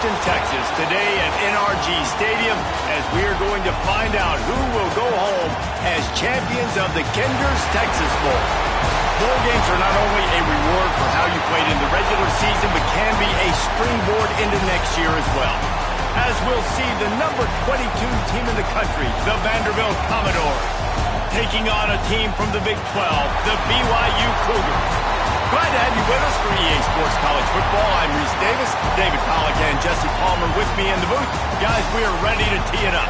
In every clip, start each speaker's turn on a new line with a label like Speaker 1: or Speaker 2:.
Speaker 1: Houston, Texas, today at NRG Stadium, as we are going to find out who will go home as champions of the Kinder's Texas Bowl. Bowl games are not only a reward for how you played in the regular season, but can be a springboard into next year as well. As we'll see the number 22 team in the country, the Vanderbilt Commodores, taking on a team from the Big 12, the BYU Cougars. Glad to have you with us for EA Sports College Football. I'm Reese Davis, David Pollack and Jesse Palmer with me in the booth. Guys, we are ready to tee it up.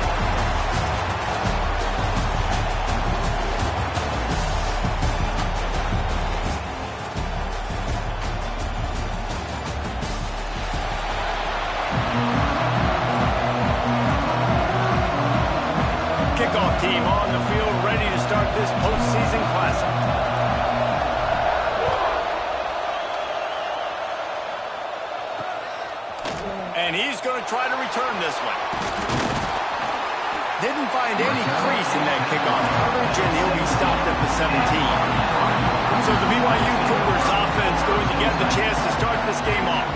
Speaker 1: Kickoff team on the field, ready to start this postseason classic. And he's going to try to return this one. Didn't find any crease in that kickoff coverage, and he'll be stopped at the 17. So the BYU Cougars offense going to get the chance to start this game off.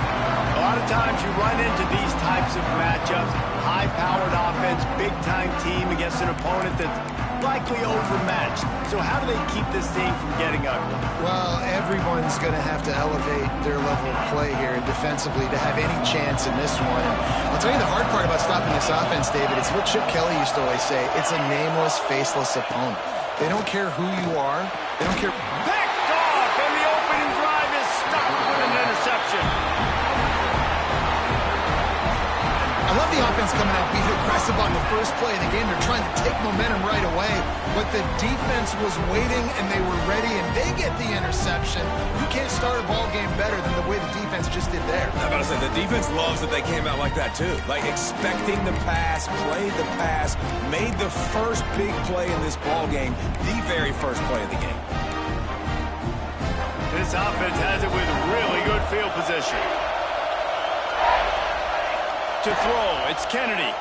Speaker 1: A lot of times you run into these types of matchups, high-powered offense, big-time team against an opponent that's likely overmatched. So how do they keep this thing from getting ugly?
Speaker 2: Well, everyone's going to have to elevate their level of play here defensively to have any chance in this one. And I'll tell you the hard part about stopping this offense, David, it's what Chip Kelly used to always say. It's a nameless, faceless opponent. They don't care who you are. They don't care.
Speaker 1: Picked off, and the opening drive is stopped with an interception.
Speaker 2: I love the offense coming out, being aggressive on the first play of the game. They're trying to take momentum right away, but the defense was waiting, and they were ready, and they get the interception. You can't start a ball game better than the way the defense just did there.
Speaker 3: I'm about to say, the defense loves that they came out like that, too. Like, expecting the pass, played the pass, made the first big play in this ball game, the very first play of the game.
Speaker 1: This offense has it with really good field position. To throw, it's Kennedy.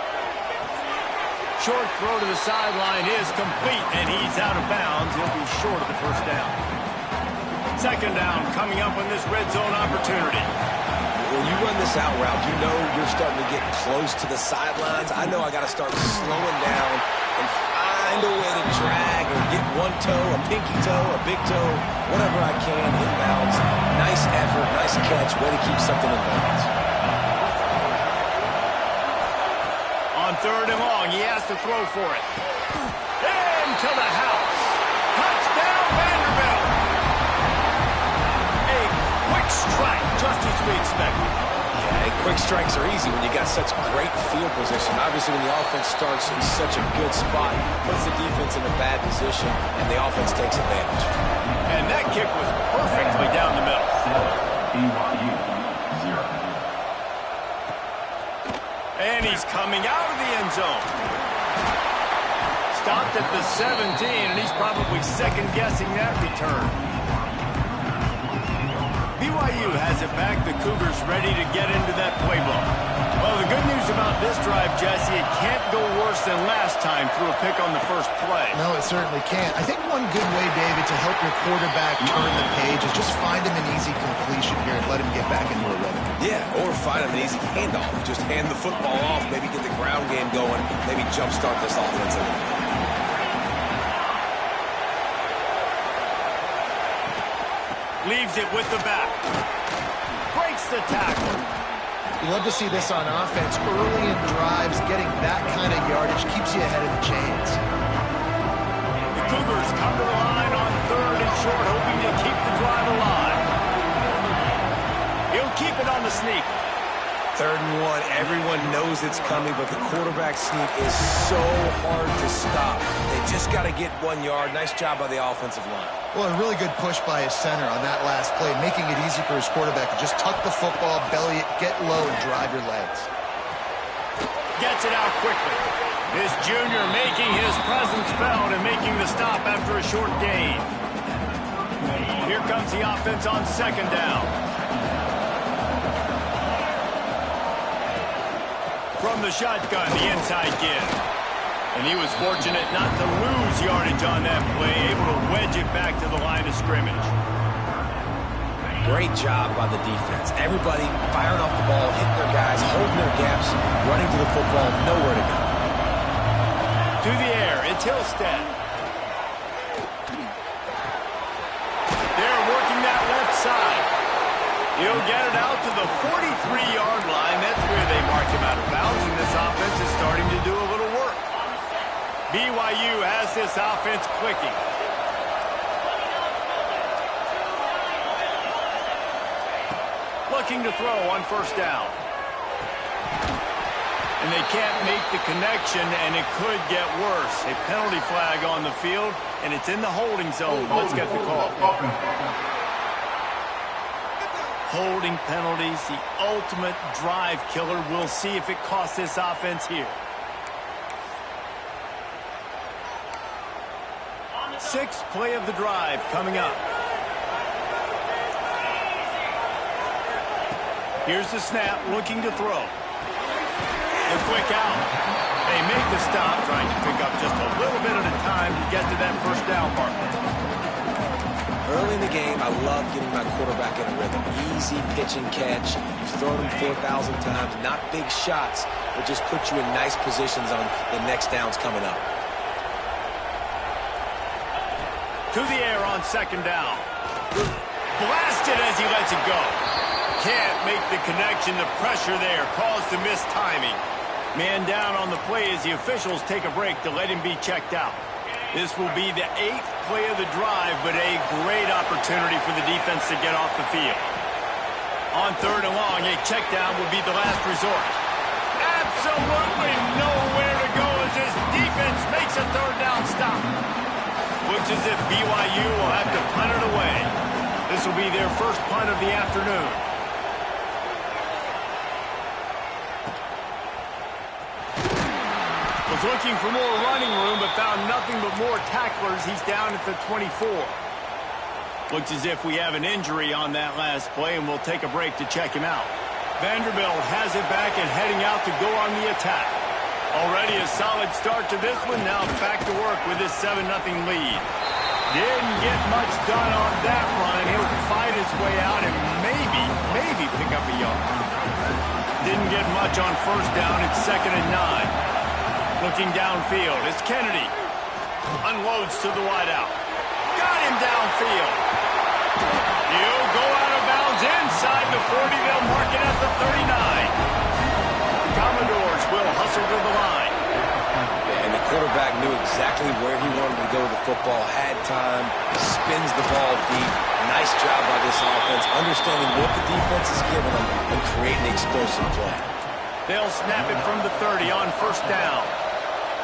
Speaker 1: Short throw to the sideline is complete, and he's out of bounds. He'll be short of the first down. Second down coming up on this red zone opportunity.
Speaker 3: When you run this out route, you know you're starting to get close to the sidelines. I know I got to start slowing down and find a way to drag or get one toe, a pinky toe, a big toe, whatever I can inbounds. Nice effort, nice catch, way to keep something in bounds.
Speaker 1: On third and long, he has to throw for it. Into the house. Touchdown, Vanderbilt. A quick strike, just as we expected.
Speaker 3: Yeah, quick strikes are easy when you got such great field position. Obviously, when the offense starts in such a good spot, puts the defense in a bad position, and the offense takes advantage.
Speaker 1: And that kick was perfectly down the middle.
Speaker 4: BYU 0.
Speaker 1: And he's coming out of the end zone. Stopped at the 17, and he's probably second-guessing that return. BYU has it back. The Cougars ready to get into that playbook. Well, the good news about this drive, Jesse, it can't go worse than last time through a pick on the first play.
Speaker 2: No, it certainly can't. I think one good way, David, to help your quarterback turn the page is just find him an easy completion here and let him get back into a rhythm.
Speaker 3: Yeah, or find him an easy handoff. Just hand the football off, maybe get the ground game going, maybe jumpstart this offense a little bit.
Speaker 1: Leaves it with the back. Breaks the tackle.
Speaker 2: You love to see this on offense. Early in drives, getting that kind of yardage keeps you ahead of the chains.
Speaker 1: The Cougars come to the line on third and short, hoping to keep the drive alive. He'll keep it on the sneak.
Speaker 3: Third and one, everyone knows it's coming, but the quarterback sneak is so hard to stop. They just got to get 1 yard. Nice job by the offensive line.
Speaker 2: Well, a really good push by his center on that last play, making it easy for his quarterback to just tuck the football, belly it, get low, and drive your legs.
Speaker 1: Gets it out quickly. This junior making his presence felt and making the stop after a short gain. Here comes the offense on second down. From the shotgun, the inside give. And he was fortunate not to lose yardage on that play, able to wedge it back to the line of scrimmage.
Speaker 3: Great job by the defense. Everybody firing off the ball, hitting their guys, holding their gaps, running to the football, nowhere to go.
Speaker 1: To the air, it's Hillstead. They're working that left side. He'll get it out to the 43-yard line. That's where they mark him out of bounds, and this offense is starting to do a little work. BYU has this offense clicking. Looking to throw on first down. And they can't make the connection, and it could get worse. A penalty flag on the field, and it's in the holding zone. Let's get the call. Holding penalties, the ultimate drive killer. We'll see if it costs this offense here. Sixth play of the drive coming up. Here's the snap, looking to throw. The quick out. They make the stop, trying to pick up just a little bit at a time to get to that first down mark.
Speaker 3: Early in the game, I love getting my quarterback in a rhythm. Easy pitch and catch. You've thrown him 4,000 times. Not big shots, but just put you in nice positions on the next downs coming up.
Speaker 1: To the air on second down. Blasted as he lets it go. Can't make the connection. The pressure there caused the missed timing. Man down on the play as the officials take a break to let him be checked out. This will be the 8th play of the drive, but a great opportunity for the defense to get off the field. On third and long, a check down will be the last resort. Absolutely nowhere to go as this defense makes a third down stop. Looks as if BYU will have to punt it away. This will be their first punt of the afternoon. Was looking for more running room, but found nothing but more tacklers. He's down at the 24. Looks as if we have an injury on that last play, and we'll take a break to check him out. Vanderbilt has it back and heading out to go on the attack. Already a solid start to this one. Now back to work with this 7-0 lead. Didn't get much done on that run. He'll fight his way out and maybe pick up a yard. Didn't get much on first down. It's 2nd and 9. Looking downfield, it's Kennedy. Unloads to the wideout. Got him downfield. He'll go out of bounds inside the 40. They'll mark it at the 39. Commodores will hustle to the line.
Speaker 3: Yeah, and the quarterback knew exactly where he wanted to go with the football, had time, spins the ball deep. Nice job by this offense, understanding what the defense is giving them and creating an explosive play.
Speaker 1: They'll snap it from the 30 on first down.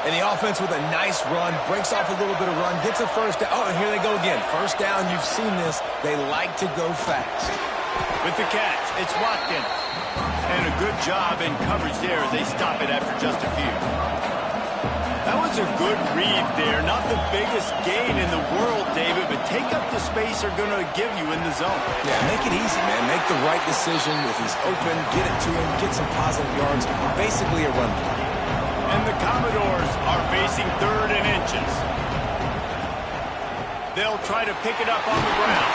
Speaker 3: And the offense with a nice run, breaks off a little bit of run, gets a first down. Oh, and here they go again. First down, you've seen this. They like to go fast.
Speaker 1: With the catch, it's Watkins. And a good job in coverage there as they stop it after just a few. That was a good read there. Not the biggest gain in the world, David, but take up the space they're going to give you in the zone.
Speaker 3: Yeah, make it easy, man. Make the right decision. If he's open, get it to him, get some positive yards. Basically a run play.
Speaker 1: And the Commodores are facing 3rd and inches. They'll try to pick it up on the ground.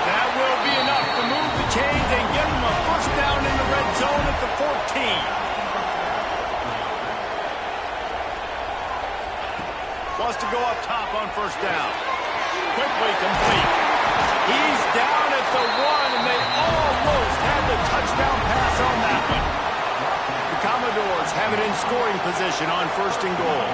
Speaker 1: That will be enough to move the chains and give them a first down in the red zone at the 14. Wants to go up top on first down. Quickly complete. He's down at the 1, and they almost had the touchdown pass on that one. The Commodores have it in scoring position on 1st and goal.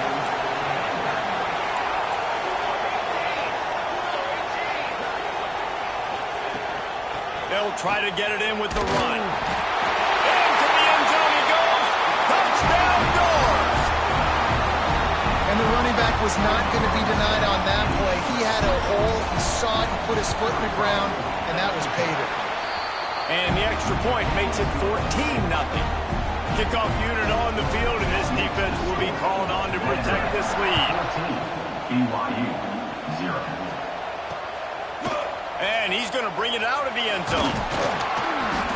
Speaker 1: They'll try to get it in with the run. Into the end zone he goes. Touchdown Doors!
Speaker 2: And the running back was not going to be denied on that play. He had a hole. He saw it. He put his foot in the ground, and that was pay dirt.
Speaker 1: And the extra point makes it 14-0. Kickoff unit on the field, and this defense will be called on to protect this lead.
Speaker 4: BYU 0.
Speaker 1: And he's going to bring it out of the end zone.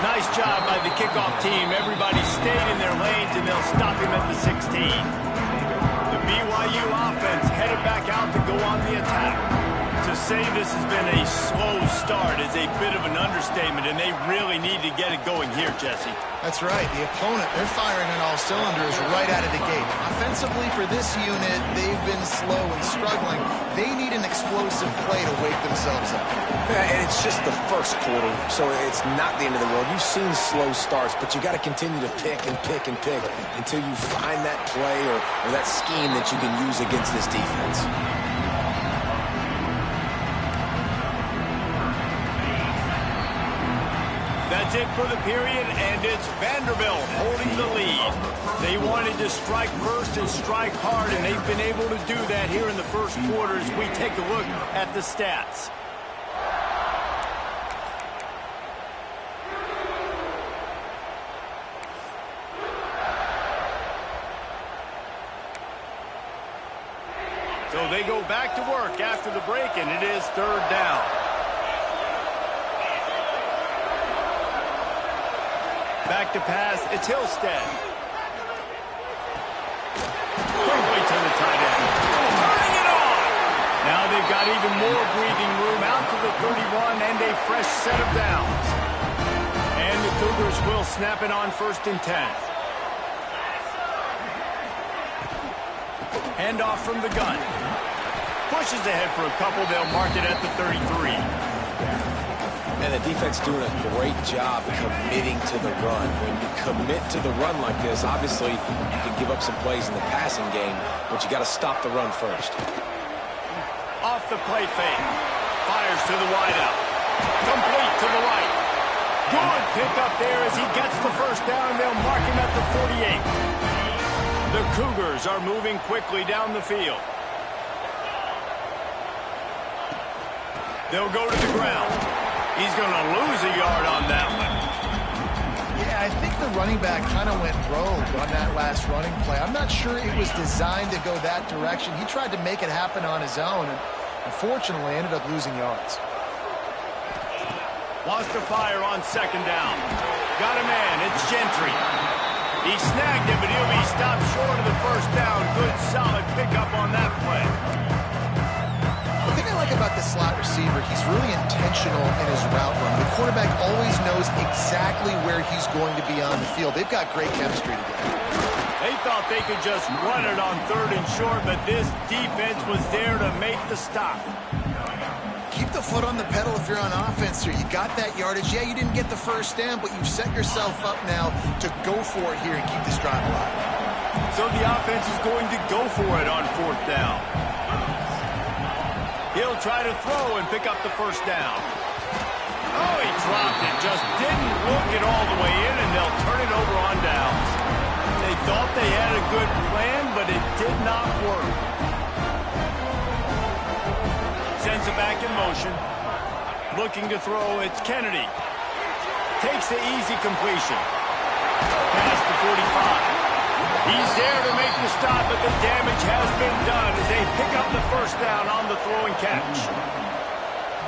Speaker 1: Nice job by the kickoff team. Everybody stayed in their lanes, and they'll stop him at the 16. The BYU offense headed back out to go on the attack. To say this has been a slow start is a bit of an understatement, and they really need to get it going here, Jesse.
Speaker 2: That's right. The opponent, they're firing on all cylinders right out of the gate. Offensively for this unit, they've been slow and struggling. They need an explosive play to wake themselves up.
Speaker 3: Yeah, and it's just the first quarter, so it's not the end of the world. You've seen slow starts, but you got to continue to pick and pick and pick until you find that play or that scheme that you can use against this defense.
Speaker 1: That's it for the period, and it's Vanderbilt holding the lead. They wanted to strike first and strike hard, and they've been able to do that here in the first quarter as we take a look at the stats. So they go back to work after the break, and it is third down. Back to pass, it's Hillstead. Quickly to the tight end. Turning it on! Now they've got even more breathing room out to the 31 and a fresh set of downs. And the Cougars will snap it on 1st and 10. Handoff from the gun. Pushes ahead for a couple. They'll mark it at the 33.
Speaker 3: And the defense doing a great job committing to the run. When you commit to the run like this, obviously you can give up some plays in the passing game, but you got to stop the run first.
Speaker 1: Off the play fake. Fires to the wideout. Complete to the right. Good pickup there as he gets the first down. They'll mark him at the 48. The Cougars are moving quickly down the field. They'll go to the ground. He's going to lose a yard on that one.
Speaker 2: Yeah, I think the running back kind of went rogue on that last running play. I'm not sure it was designed to go that direction. He tried to make it happen on his own, and unfortunately ended up losing yards.
Speaker 1: Wants to fire on 2nd down. Got a man. It's Gentry. He snagged him, but he'll be stopped short of the first down. Good, solid pickup on that play.
Speaker 2: The thing I like about the slot receiver, he's really intentional in his route run. The quarterback always knows exactly where he's going to be on the field. They've got great chemistry together.
Speaker 1: They thought they could just run it on 3rd and short, but this defense was there to make the stop.
Speaker 2: Keep the foot on the pedal if you're on offense here. You got that yardage. Yeah, you didn't get the first down, but you've set yourself up now to go for it here and keep this drive alive.
Speaker 1: So the offense is going to go for it on 4th down. He'll try to throw and pick up the first down. Oh, he dropped it. Just didn't look it all the way in, and they'll turn it over on downs. They thought they had a good plan, but it did not work. Sends it back in motion. Looking to throw, it's Kennedy. Takes the easy completion. Past the 45. He's there to make the stop, but the damage has been done as they pick up the first down on the throw and catch.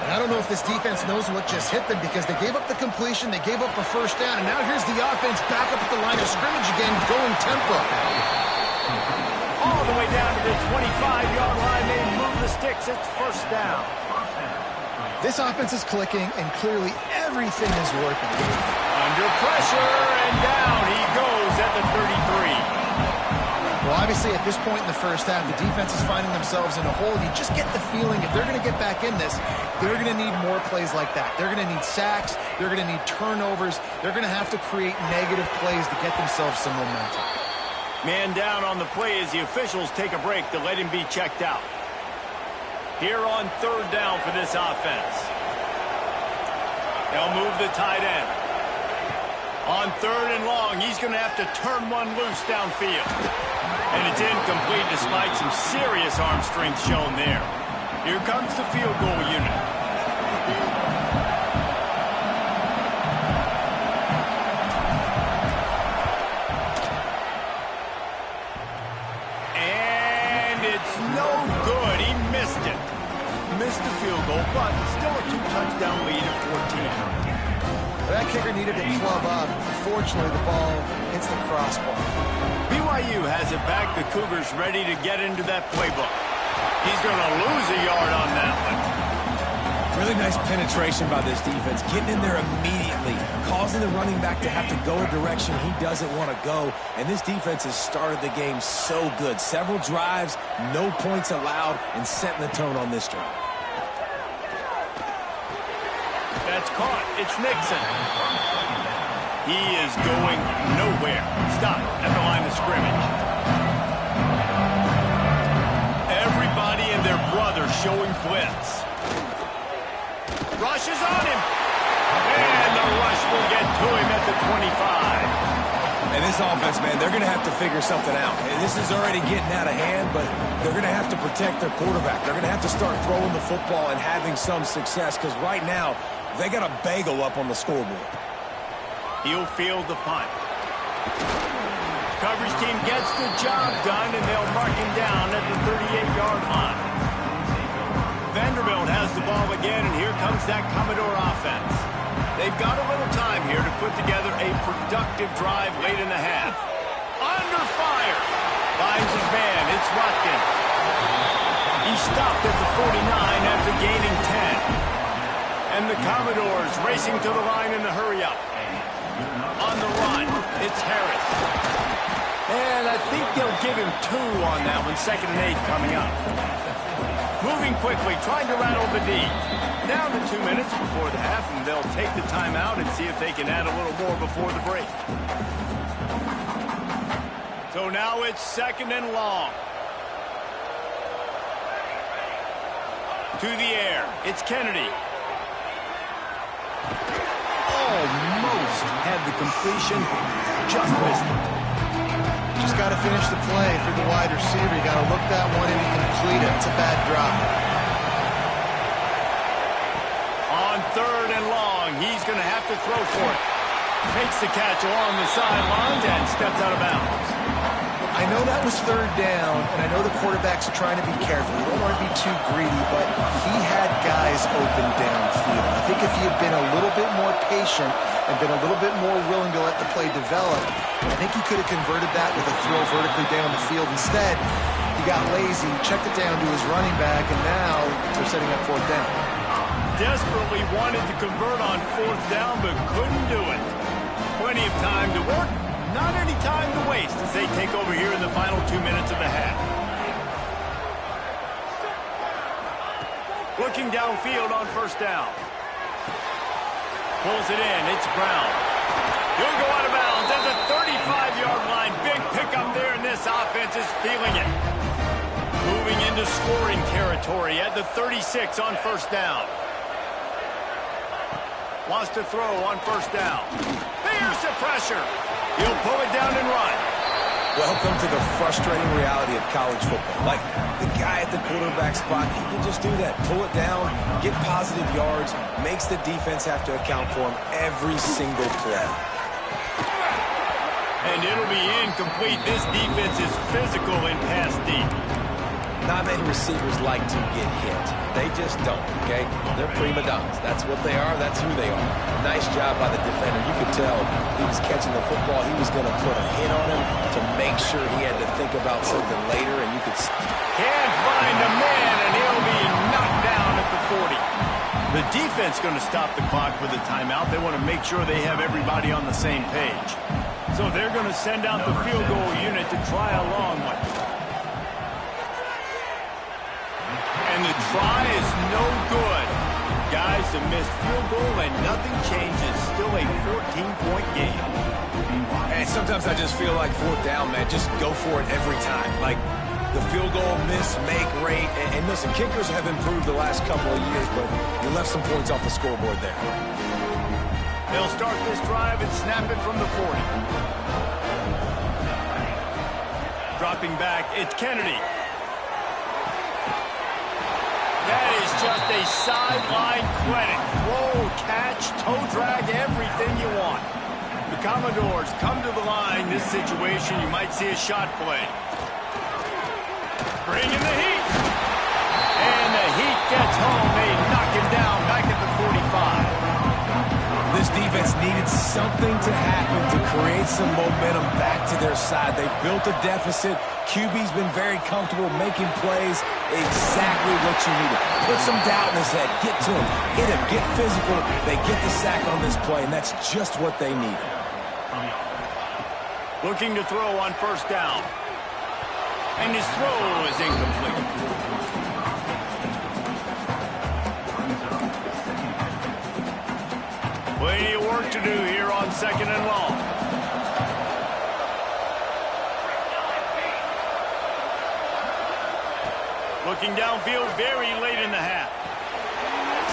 Speaker 2: And I don't know if this defense knows what just hit them because they gave up the completion, they gave up a first down, and now here's the offense back up at the line of scrimmage again, going tempo.
Speaker 1: All the way down to the 25-yard line. They move the sticks. It's first down.
Speaker 2: This offense is clicking, and clearly everything is working.
Speaker 1: Under pressure, and down he goes at the 33.
Speaker 2: Well, obviously, at this point in the first half, the defense is finding themselves in a hole. You just get the feeling if they're going to get back in this, they're going to need more plays like that. They're going to need sacks. They're going to need turnovers. They're going to have to create negative plays to get themselves some momentum.
Speaker 1: Man down on the play as the officials take a break to let him be checked out. Here on 3rd down for this offense. They'll move the tight end. On 3rd and long, he's going to have to turn one loose downfield. And it's incomplete despite some serious arm strength shown there. Here comes the field goal unit. And it's no good. He missed it. Missed the field goal, but still a 2-touchdown lead at 14.
Speaker 2: That kicker needed to club up. Unfortunately, the ball hits the crossbar.
Speaker 1: BYU has it back. The Cougars ready to get into that playbook. He's going to lose a yard on that one.
Speaker 3: Really nice penetration by this defense, getting in there immediately, causing the running back to have to go a direction he doesn't want to go. And this defense has started the game so good. Several drives, no points allowed, and setting the tone on this drive.
Speaker 1: That's caught. It's Nixon. He is going nowhere. Stop at the line of scrimmage. Everybody and their brother showing blitz. Rushes on him. And the rush will get to him at the 25.
Speaker 3: And this offense, man, they're going to have to figure something out. And this is already getting out of hand, but they're going to have to protect their quarterback. They're going to have to start throwing the football and having some success because right now they got a bagel up on the scoreboard.
Speaker 1: He'll field the punt. Coverage team gets the job done, and they'll mark him down at the 38-yard line. Vanderbilt has the ball again, and here comes that Commodore offense. They've got a little time here to put together a productive drive late in the half. Under fire. Finds his man. It's Watkins. He stopped at the 49 after gaining 10. And the Commodores racing to the line in the hurry-up. On the run, it's Harris. And I think they'll give him 2 on that one. 2nd and 8 coming up. Moving quickly, trying to rattle the D. Down to 2 minutes before the half, and they'll take the timeout and see if they can add a little more before the break. So now it's 2nd and long. To the air, it's Kennedy. Almost had the completion, just missed it.
Speaker 2: Just got to finish the play for the wide receiver. You got to look that one in and complete it. It's a bad drop.
Speaker 1: On 3rd and long, he's going to have to throw for it. Makes the catch along the sidelines and steps out of bounds.
Speaker 2: I know that was 3rd down, and I know the quarterback's trying to be careful. You don't want to be too greedy, but he had guys open downfield. I think if he had been a little bit more patient and been a little bit more willing to let the play develop, I think he could have converted that with a throw vertically down the field. Instead, he got lazy, checked it down to his running back, and now they're setting up 4th down.
Speaker 1: Desperately wanted to convert on 4th down, but couldn't do it. Plenty of time to work. Not any time to waste as they take over here in the final 2 minutes of the half. Looking downfield on 1st down. Pulls it in. It's Brown. He'll go out of bounds at the 35-yard line. Big pickup there, and this offense is feeling it. Moving into scoring territory at the 36 on 1st down. Wants to throw on 1st down. There's the pressure. He'll pull it down and run.
Speaker 3: Welcome to the frustrating reality of college football. Like, the guy at the quarterback spot, he can just do that. Pull it down, get positive yards, makes the defense have to account for him every single play.
Speaker 1: And it'll be incomplete. This defense is physical in pass deep.
Speaker 3: Not many receivers like to get hit. They just don't, okay? They're prima donnas. That's what they are. That's who they are. Nice job by the defender. You could tell he was catching the football. He was going to put a hit on him to make sure he had to think about something later, and you could...
Speaker 1: Can't find a man, and he'll be knocked down at the 40. The defense going to stop the clock with a timeout. They want to make sure they have everybody on the same page. So they're going to send out the field goal unit to try a long one. And the try is no good. Guys, a missed field goal and nothing changes. Still a 14-point game.
Speaker 3: And sometimes I just feel like 4th down, man. Just go for it every time. Like the field goal miss, make rate. And listen, kickers have improved the last couple of years, but you left some points off the scoreboard there.
Speaker 1: They'll start this drive and snap it from the 40. Dropping back, it's Kennedy. That is just a sideline credit. Throw, catch, toe drag, everything you want. The Commodores come to the line. This situation, you might see a shot play. Bring in the heat. And the heat gets home. They knock him down back at the 45.
Speaker 3: This defense needed something to happen to create some momentum back to their side. They've built a deficit. QB's been very comfortable making plays. Exactly what you needed. Put some doubt in his head. Get to him. Hit him. Get physical. They get the sack on this play, and that's just what they needed.
Speaker 1: Looking to throw on first down. And his throw is incomplete. Plenty of work to do here on second and long. Looking downfield very late in the half.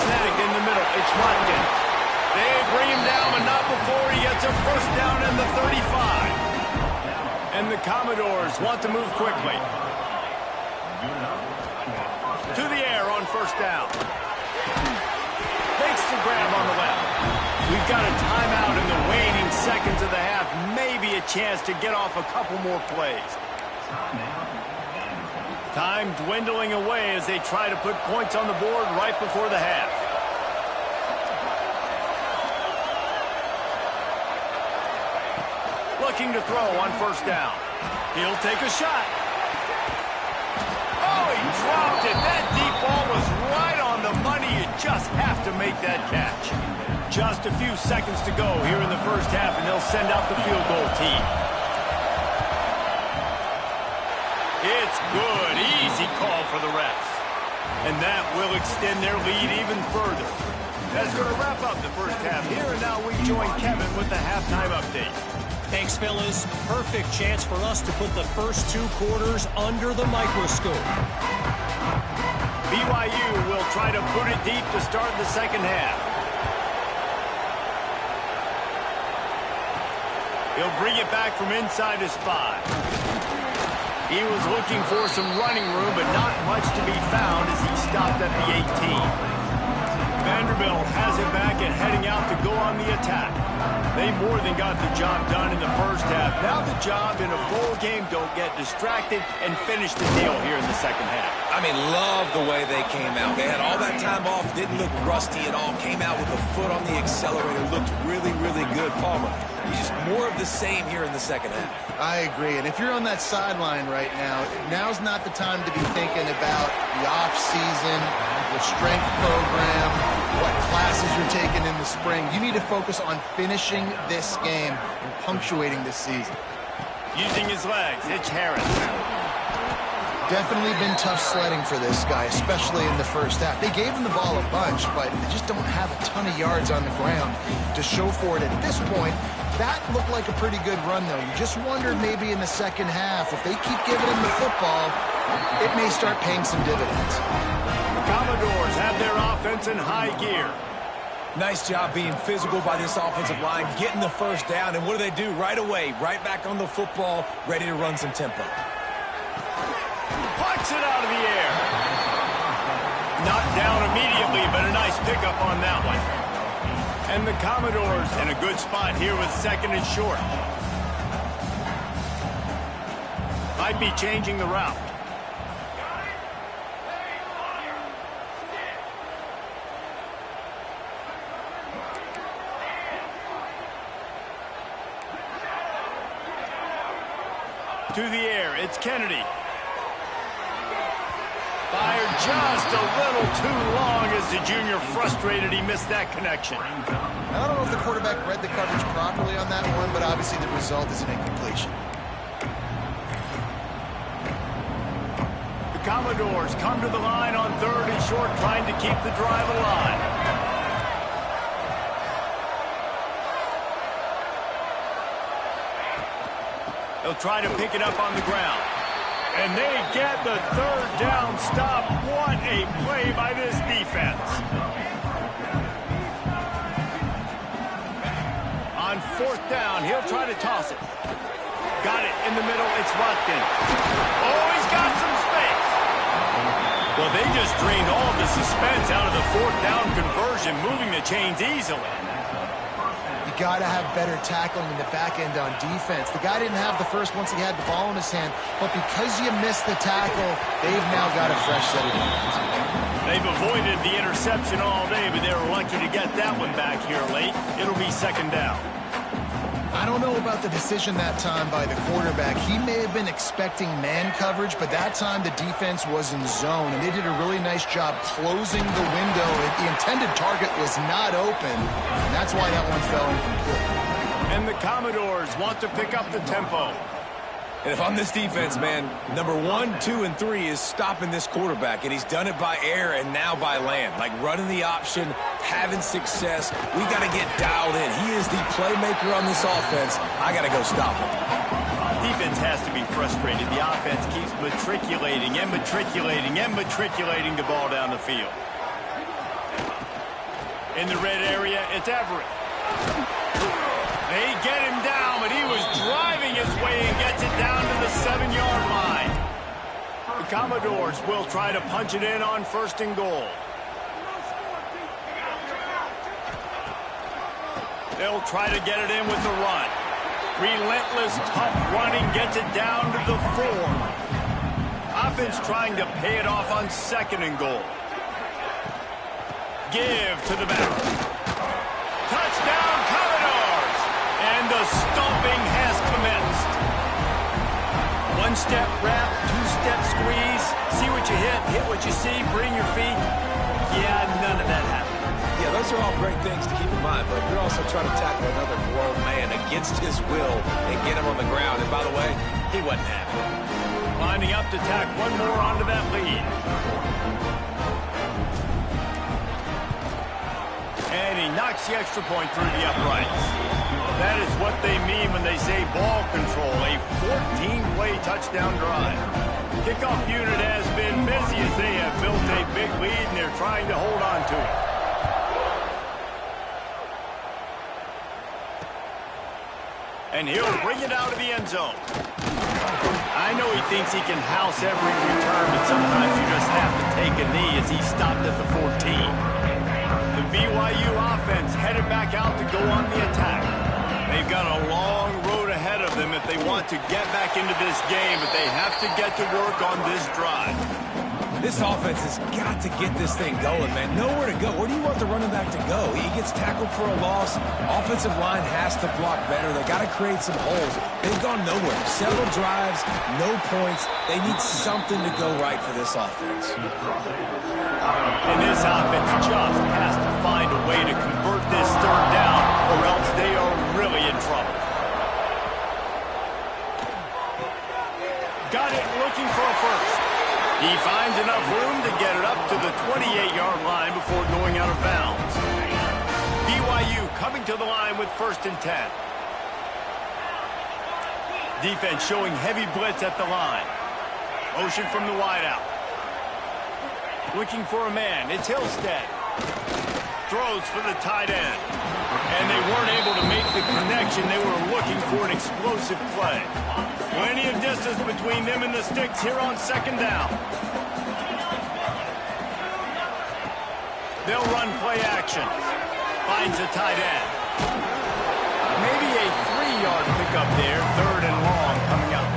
Speaker 1: Snagged in the middle. It's Watkins. They bring him down, but not before he gets a first down in the 35. And the Commodores want to move quickly. To the air on first down. Makes the grab on the left. We've got a timeout in the waning seconds of the half. Maybe a chance to get off a couple more plays. Time dwindling away as they try to put points on the board right before the half. Looking to throw on first down. He'll take a shot. Oh, he dropped it. That deep ball was right on the money. You just have to make that catch. Just a few seconds to go here in the first half, and they'll send out the field goal team. It's good. Easy call for the refs. And that will extend their lead even further. That's going to wrap up the first half here, and now we join Kevin with the halftime update.
Speaker 5: Thanks, fellas. Perfect chance for us to put the first 2 quarters under the microscope.
Speaker 1: BYU will try to put it deep to start the second half. He'll bring it back from inside his 5. He was looking for some running room, but not much to be found as he stopped at the 18. Vanderbilt has it back and heading out to go on the attack. They more than got the job done in the first half. Now the job in a bowl game, don't get distracted and finish the deal here in the second half.
Speaker 3: I mean, love the way they came out. They had all that time off, didn't look rusty at all, came out with a foot on the accelerator, looked really, really good. Palmer, he's just more of the same here in the second half.
Speaker 2: I agree, and if you're on that sideline right now, now's not the time to be thinking about the off-season, the strength program, what classes you're taking in the spring. You need to focus on finishing this game and punctuating this season.
Speaker 1: Using his legs, it's Harris.
Speaker 2: Definitely been tough sledding for this guy, especially in the first half. They gave him the ball a bunch, but they just don't have a ton of yards on the ground to show for it. At this point, that looked like a pretty good run, though. You just wondered maybe in the second half, if they keep giving him the football, it may start paying some dividends.
Speaker 1: The Commodores have their offense in high gear.
Speaker 3: Nice job being physical by this offensive line, getting the first down, and what do? Right away, right back on the football, ready to run some tempo.
Speaker 1: Puts it out of the air. Not down immediately, but a nice pickup on that one. And the Commodores in a good spot here with second and short. Might be changing the route. To the air, it's Kennedy. Fired just a little too long as the junior frustrated he missed that connection.
Speaker 2: I don't know if the quarterback read the coverage properly on that one, but obviously the result is an incompletion.
Speaker 1: The Commodores come to the line on third and short, trying to keep the drive alive. They'll try to pick it up on the ground. And they get the third down stop. What a play by this defense. On fourth down, he'll try to toss it. Got it in the middle. It's Watkins. Oh, he's got some space. Well, they just drained all the suspense out of the fourth down conversion, moving the chains easily.
Speaker 2: Got to have better tackling in the back end on defense. The guy didn't have the first once he had the ball in his hand, but because you missed the tackle, they've now got a fresh set of defense.
Speaker 1: They've avoided the interception all day, but they were lucky to get that one back here late. It'll be second down.
Speaker 2: I don't know about the decision that time by the quarterback. He may have been expecting man coverage, but that time the defense was in zone, and they did a really nice job closing the window. The intended target was not open, and that's why that one fell incomplete.
Speaker 1: And the Commodores want to pick up the tempo.
Speaker 3: And if I'm this defense, man, number 1, 2, and 3 is stopping this quarterback, and he's done it by air and now by land. Like running the option, having success. We got to get dialed in. He is the playmaker on this offense. I got to go stop him.
Speaker 1: Defense has to be frustrated. The offense keeps matriculating and matriculating and matriculating the ball down the field. In the red area, it's Everett. They get him down, but he was driving his way and gets it down to the 7-yard line. The Commodores will try to punch it in on 1st and goal. They'll try to get it in with the run. Relentless, tough running gets it down to the 4. Offense trying to pay it off on 2nd and goal. Give to the back. Touchdown, Commodores! And the stomping has commenced. 1-step wrap, 2-step squeeze. See what you hit what you see, bring your feet. Yeah, none of that happened.
Speaker 3: Yeah, those are all great things to keep in mind, but you're also trying to tackle another grown man against his will and get him on the ground. And by the way, he wasn't happy.
Speaker 1: Lining up to tack one more onto that lead. And he knocks the extra point through the uprights. That is what they mean when they say ball control, a 14-play touchdown drive. Kickoff unit has been busy as they have built a big lead, and they're trying to hold on to it. And he'll bring it out of the end zone. I know he thinks he can house every return, but sometimes you just have to take a knee as he stopped at the 14. The BYU offense headed back out to go on the attack. They've got a long road ahead of them if they want to get back into this game, but they have to get to work on this drive.
Speaker 3: This offense has got to get this thing going, man. Nowhere to go. Where do you want the running back to go? He gets tackled for a loss. Offensive line has to block better. They got to create some holes. They've gone nowhere. Several drives, no points. They need something to go right for this offense.
Speaker 1: And this offense just has to find a way to convert this 3rd down, or else they are really in trouble. Got it, looking for a first. He finds enough room to get it up to the 28-yard line before going out of bounds. BYU coming to the line with 1st and 10. Defense showing heavy blitz at the line. Motion from the wideout. Looking for a man. It's Hillstead. Throws for the tight end. And they weren't able to make the connection. They were looking for an explosive play. Plenty of distance between them and the sticks here on 2nd down. They'll run play action. Finds a tight end. Maybe a 3-yard pickup there. 3rd and long coming up.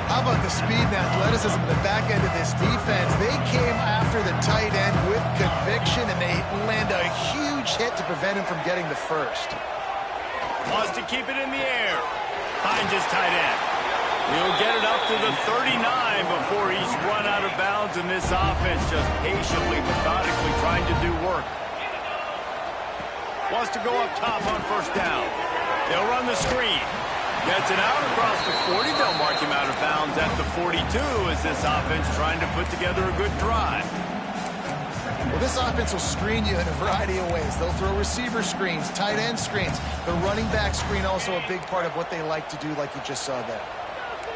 Speaker 2: How about the speed and athleticism of the back end of this defense? They came after the tight end with conviction, and they land a huge hit to prevent him from getting the first.
Speaker 1: Wants to keep it in the air. Finds his tight end. He'll get it up to the 39 before he's run out of bounds, and this offense just patiently, methodically trying to do work. Wants to go up top on 1st down. They'll run the screen. Gets it out across the 40. They'll mark him out of bounds at the 42 as this offense trying to put together a good drive.
Speaker 2: Well, this offense will screen you in a variety of ways. They'll throw receiver screens, tight end screens. The running back screen also a big part of what they like to do, like you just saw there.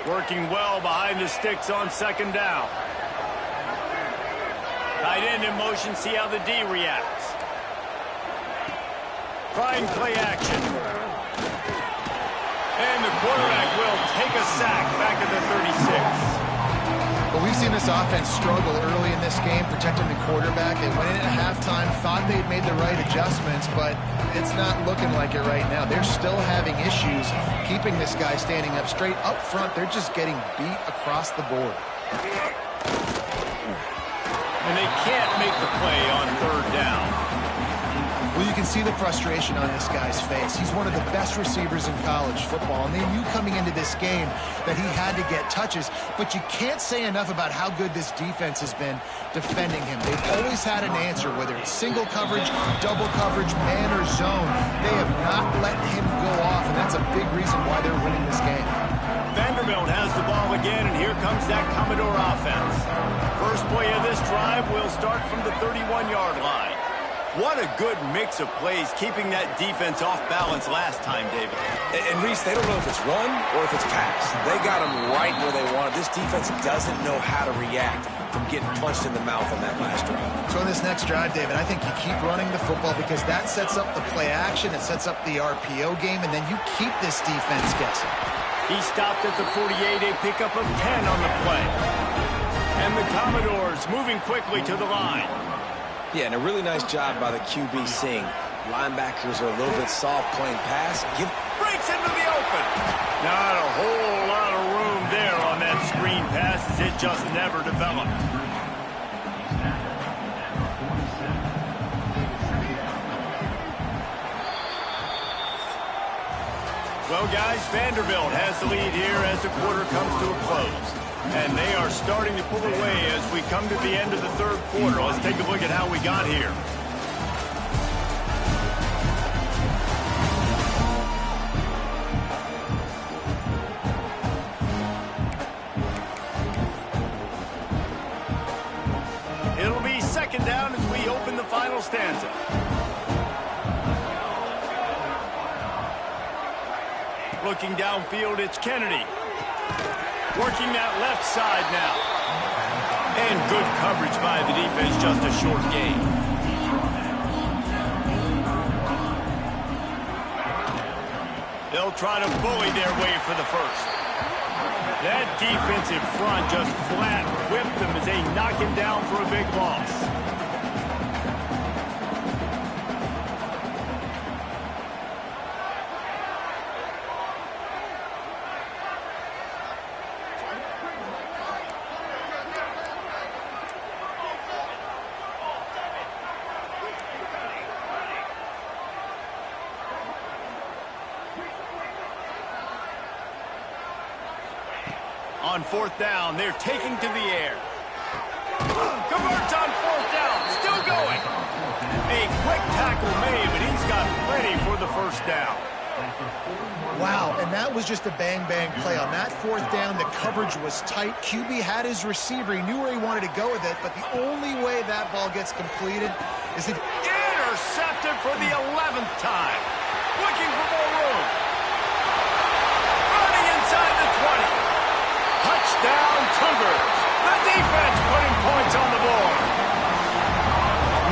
Speaker 1: Working well behind the sticks on 2nd down. Tight end in motion, see how the D reacts. Trying play action. And the quarterback will take a sack back at the 36.
Speaker 2: But we've seen this offense struggle early in this game, protecting the quarterback. They went in at halftime, thought they'd made the right adjustments, but it's not looking like it right now. They're still having issues keeping this guy standing up straight. Up front, they're just getting beat across the board.
Speaker 1: And they can't make the play on 3rd down.
Speaker 2: Well, you can see the frustration on this guy's face. He's one of the best receivers in college football, and they knew coming into this game that he had to get touches, but you can't say enough about how good this defense has been defending him. They've always had an answer, whether it's single coverage, double coverage, man, or zone. They have not let him go off, and that's a big reason why they're winning this game.
Speaker 1: Vanderbilt has the ball again, and here comes that Commodore offense. First play of this drive will start from the 31-yard line. What a good mix of plays, keeping that defense off balance last time, David.
Speaker 3: And Reese, they don't know if it's run or if it's pass. They got them right where they want it. This defense doesn't know how to react from getting punched in the mouth on that last drive.
Speaker 2: So in this next drive, David, I think you keep running the football because that sets up the play action, it sets up the RPO game, and then you keep this defense guessing.
Speaker 1: He stopped at the 48, a pickup of 10 on the play. And the Commodores moving quickly to the line.
Speaker 3: Yeah, and a really nice job by the QB seeing linebackers are a little bit soft playing pass.
Speaker 1: Breaks into the open. Not a whole lot of room there on that screen pass as it just never developed. Well, guys, Vanderbilt has the lead here as the quarter comes to a close. And they are starting to pull away as we come to the end of the third quarter. Let's take a look at how we got here. It'll be second down as we open the final stanza. Looking downfield, it's Kennedy. Working that left side now. And good coverage by the defense, just a short gain. They'll try to bully their way for the first. That defensive front just flat whipped them as they knock him down for a big loss. On fourth down, they're taking to the air. Converts on fourth down, still going. A quick tackle made, but he's got plenty for the first down.
Speaker 2: Wow, and that was just a bang-bang play. On that fourth down, the coverage was tight. QB had his receiver. He knew where he wanted to go with it, but the only way that ball gets completed is if...
Speaker 1: Intercepted for the 11th time. Looking for more room. Running inside the 20. Touchdown, Cougars. The defense putting points on the board.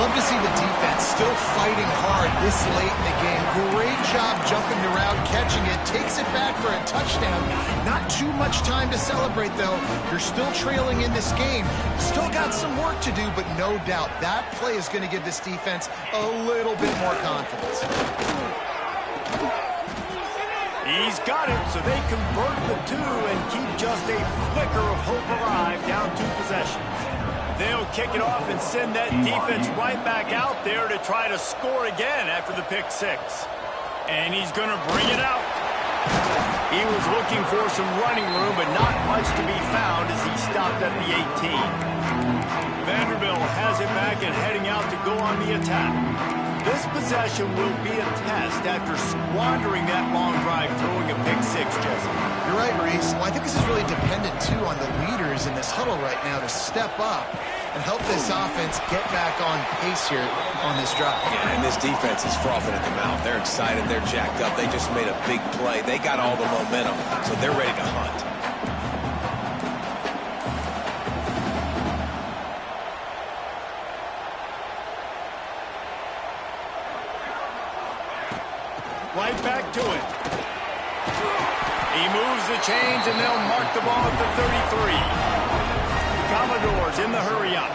Speaker 2: Love to see the defense still fighting hard this late in the game. Great job jumping around, catching it, takes it back for a touchdown. Not too much time to celebrate, though. You're still trailing in this game. Still got some work to do, but no doubt that play is going to give this defense a little bit more confidence.
Speaker 1: He's got it, so they convert the two and keep just a flicker of hope alive down 2 possessions. They'll kick it off and send that defense right back out there to try to score again after the pick 6. And he's going to bring it out. He was looking for some running room, but not much to be found as he stopped at the 18. Vanderbilt has it back and heading out to go on the attack. This possession will be a test after squandering that long drive throwing a pick 6, Jesse.
Speaker 2: You're right, Reese. Well, I think this is really dependent, too, on the leaders in this huddle right now to step up and help this offense get back on pace here on this drive.
Speaker 3: Yeah, and this defense is frothing at the mouth. They're excited. They're jacked up. They just made a big play. They got all the momentum, so they're ready to hunt.
Speaker 1: Right back to it. He moves the chains, and they'll mark the ball at the 33. Commodores in the hurry-up.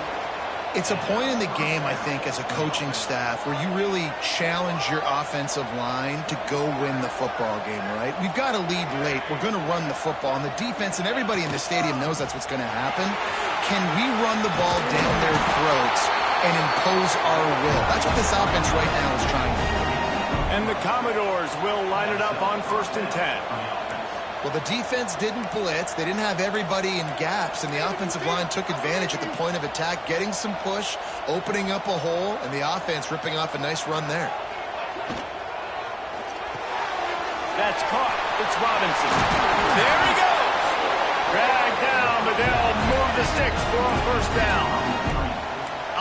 Speaker 2: It's a point in the game, I think, as a coaching staff where you really challenge your offensive line to go win the football game, right? We've got to lead late. We're going to run the football, and the defense and everybody in the stadium knows that's what's going to happen. Can we run the ball down their throats and impose our will. That's what this offense right now is trying to do.
Speaker 1: And the Commodores will line it up on 1st and 10.
Speaker 2: Well, the defense didn't blitz. They didn't have everybody in gaps, and the offensive line took advantage at the point of attack, getting some push, opening up a hole, and the offense ripping off a nice run there.
Speaker 1: That's caught. It's Robinson. There he goes. Dragged down, but they'll move the sticks for a 1st down.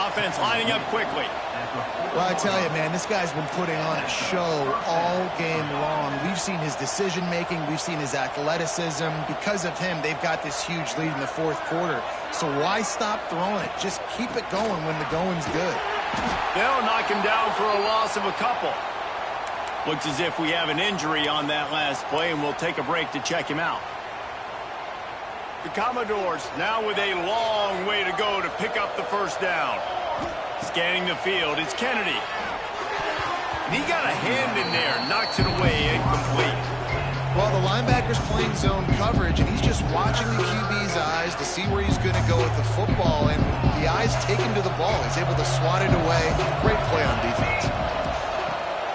Speaker 1: Offense lining up quickly.
Speaker 2: Well, I tell you, man, this guy's been putting on a show all game long. We've seen his decision-making. We've seen his athleticism. Because of him, they've got this huge lead in the 4th quarter. So why stop throwing it? Just keep it going when the going's good.
Speaker 1: They'll knock him down for a loss of a couple. Looks as if we have an injury on that last play, and we'll take a break to check him out. The Commodores now with a long way to go to pick up the 1st down. Scanning the field, it's Kennedy. And he got a hand in there, knocks it away, incomplete.
Speaker 2: Well, the linebacker's playing zone coverage, and he's just watching the QB's eyes to see where he's going to go with the football, and the eyes take him to the ball. He's able to swat it away. Great play on defense.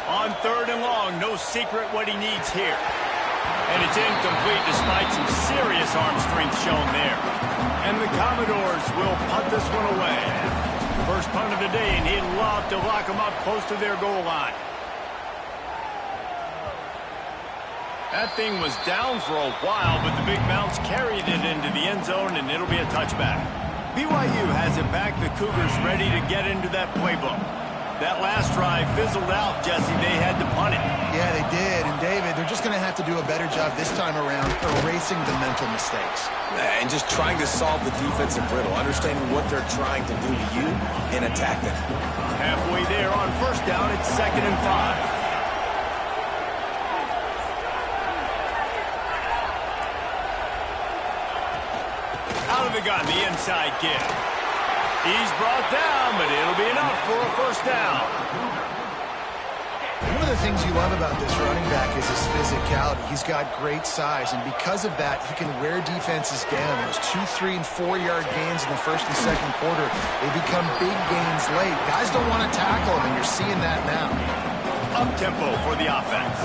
Speaker 1: On 3rd and long, no secret what he needs here. And it's incomplete despite some serious arm strength shown there. And the Commodores will punt this one away. First punt of the day, and he'd love to lock them up close to their goal line. That thing was down for a while, but the big bounce carried it into the end zone, and it'll be a touchback. BYU has it back. The Cougars ready to get into that playbook. That last drive fizzled out, Jesse. They had to punt it.
Speaker 2: Yeah, they did. And, David, they're just going to have to do a better job this time around erasing the mental mistakes.
Speaker 3: And just trying to solve the defensive riddle, understanding what they're trying to do to you and attack them.
Speaker 1: Halfway there on 1st down, it's 2nd and 5. Out of the gun, the inside give. He's brought down, but it'll be enough for a 1st down.
Speaker 2: One of the things you love about this running back is his physicality. He's got great size, and because of that, he can wear defenses down. Those 2, 3, and 4-yard gains in the 1st and 2nd quarter, they become big gains late. Guys don't want to tackle him, and you're seeing that now.
Speaker 1: Up-tempo for the offense.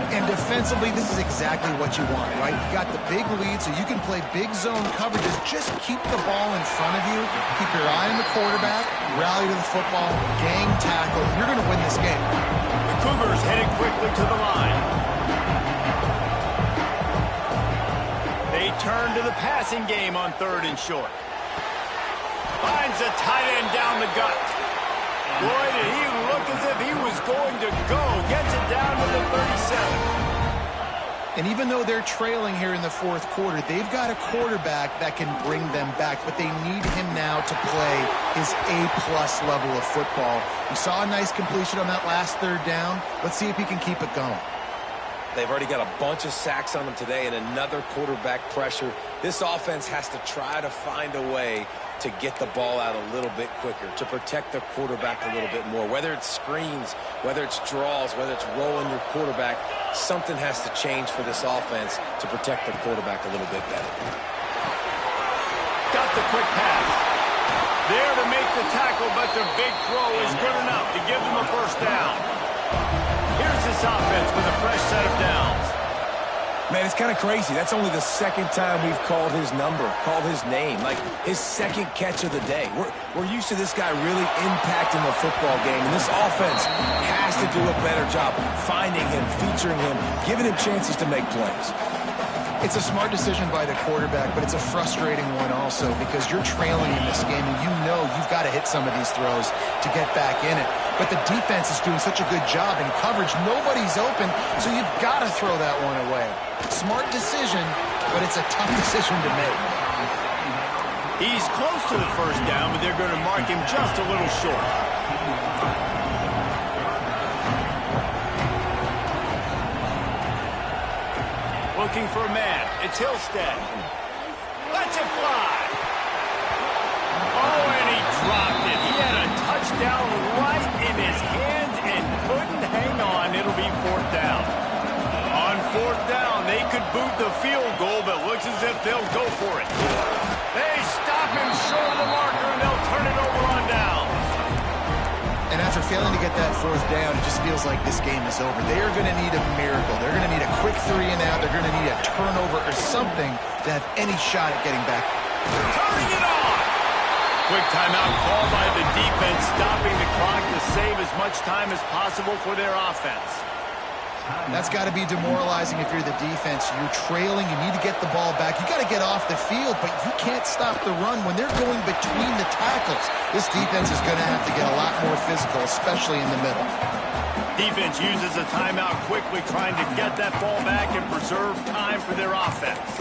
Speaker 2: And defensively, this is exactly what you want, right? You got the big lead, so you can play big zone coverages. Just keep the ball in front of you. Keep your eye on the quarterback. Rally to the football. Gang tackle. You're going to win this game.
Speaker 1: The Cougars headed quickly to the line. They turn to the passing game on 3rd and short. Finds a tight end down the gut. Boy, did he look as if he was going to go. Gets it down to the 37.
Speaker 2: And even though they're trailing here in the 4th quarter, they've got a quarterback that can bring them back, but they need him now to play his A-plus level of football. We saw a nice completion on that last 3rd down. Let's see if he can keep it going.
Speaker 3: They've already got a bunch of sacks on them today and another quarterback pressure. This offense has to try to find a way to get the ball out a little bit quicker, to protect the quarterback a little bit more. Whether it's screens, whether it's draws, whether it's rolling your quarterback, something has to change for this offense to protect the quarterback a little bit better.
Speaker 1: Got the quick pass. There to make the tackle, but the big throw is good enough to give them a 1st down. Here's this offense with a fresh set of downs.
Speaker 3: Man, it's kind of crazy. That's only the 2nd time we've called his number, called his name, like his 2nd catch of the day. We're used to this guy really impacting the football game, and this offense has to do a better job finding him, featuring him, giving him chances to make plays.
Speaker 2: It's a smart decision by the quarterback, but it's a frustrating one also because you're trailing in this game and you know you've got to hit some of these throws to get back in it. But the defense is doing such a good job in coverage. Nobody's open, so you've got to throw that one away. Smart decision, but it's a tough decision to make.
Speaker 1: He's close to the 1st down, but they're going to mark him just a little short. Looking for a man. It's Hillstead. Lets it fly. Oh, and he dropped it. He had a touchdown right in his hands and couldn't hang on. It'll be 4th down. On 4th down, they could boot the field goal, but looks as if they'll go for it. They stop him short of the marker, and they'll turn it over on down.
Speaker 2: And after failing to get that fourth down, it just feels like this game is over. They are going to need a miracle. They're going to need a quick 3 and out. They're going to need a turnover or something to have any shot at getting back.
Speaker 1: Turning it on! Quick timeout called by the defense, stopping the clock to save as much time as possible for their offense.
Speaker 2: That's got to be demoralizing if you're the defense. You're trailing. You need to get the ball back. You got to get off the field, but you can't stop the run when they're going between the tackles. This defense is going to have to get a lot more physical, especially in the middle.
Speaker 1: Defense uses a timeout quickly, trying to get that ball back and preserve time for their offense.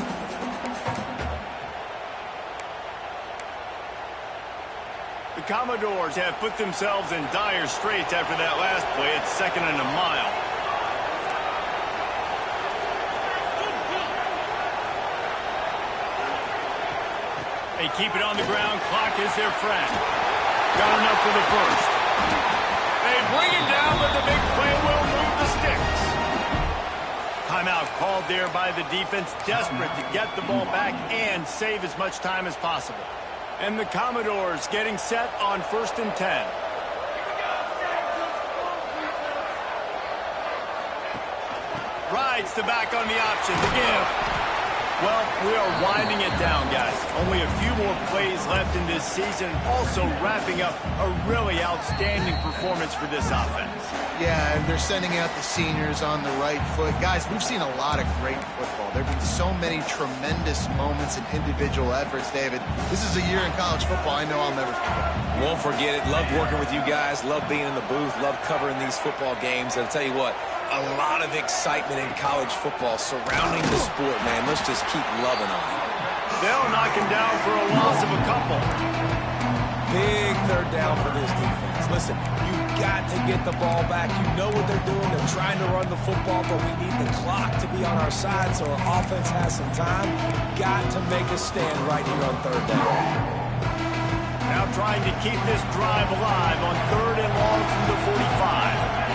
Speaker 1: The Commodores have put themselves in dire straits after that last play. It's 2nd and a mile. They keep it on the ground. Clock is their friend. Got enough for the first. They bring it down, but the big play will move the sticks. Timeout called there by the defense, desperate to get the ball back and save as much time as possible. And the Commodores getting set on 1st and 10. Rides the back on the option to give. Well, we are winding it down, guys. Only a few more plays left in this season. Also wrapping up a really outstanding performance for this offense.
Speaker 2: Yeah, and they're sending out the seniors on the right foot. Guys, we've seen a lot of great football. There have been so many tremendous moments and individual efforts, David. This is a year in college football I know I'll never forget.
Speaker 3: Won't forget it. Loved working with you guys. Loved being in the booth. Loved covering these football games. And I'll tell you what, a lot of excitement in college football surrounding the sport, man. Let's just keep loving on it.
Speaker 1: They'll knock him down for a loss of a couple.
Speaker 3: Big 3rd down for this defense. Listen, you've got to get the ball back. You know what they're doing. They're trying to run the football, but we need the clock to be on our side so our offense has some time. Got to make a stand right here on 3rd down.
Speaker 1: Now trying to keep this drive alive on 3rd and long from the 45.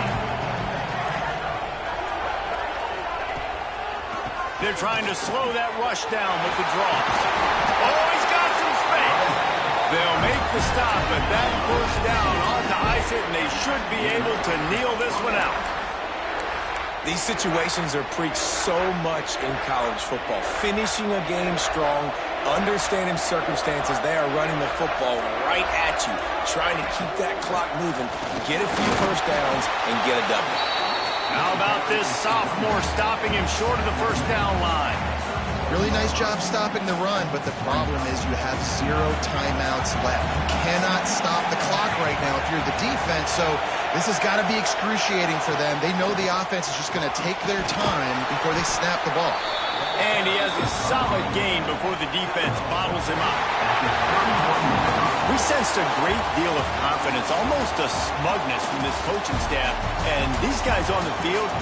Speaker 1: They're trying to slow that rush down with the draw. Oh, he's got some space. They'll make the stop, but that 1st down ought to ice it, and they should be able to kneel this one out.
Speaker 3: These situations are preached so much in college football. Finishing a game strong, understanding circumstances. They are running the football right at you, trying to keep that clock moving, get a few 1st downs, and get a double.
Speaker 1: How about this sophomore stopping him short of the 1st down line?
Speaker 2: Really nice job stopping the run, but the problem is you have 0 timeouts left. You cannot stop the clock right now if you're the defense, so this has got to be excruciating for them. They know the offense is just going to take their time before they snap the ball.
Speaker 1: And he has a solid gain before the defense bottles him up. We sensed a great deal of confidence, almost a smugness from this coaching staff, and these guys on the field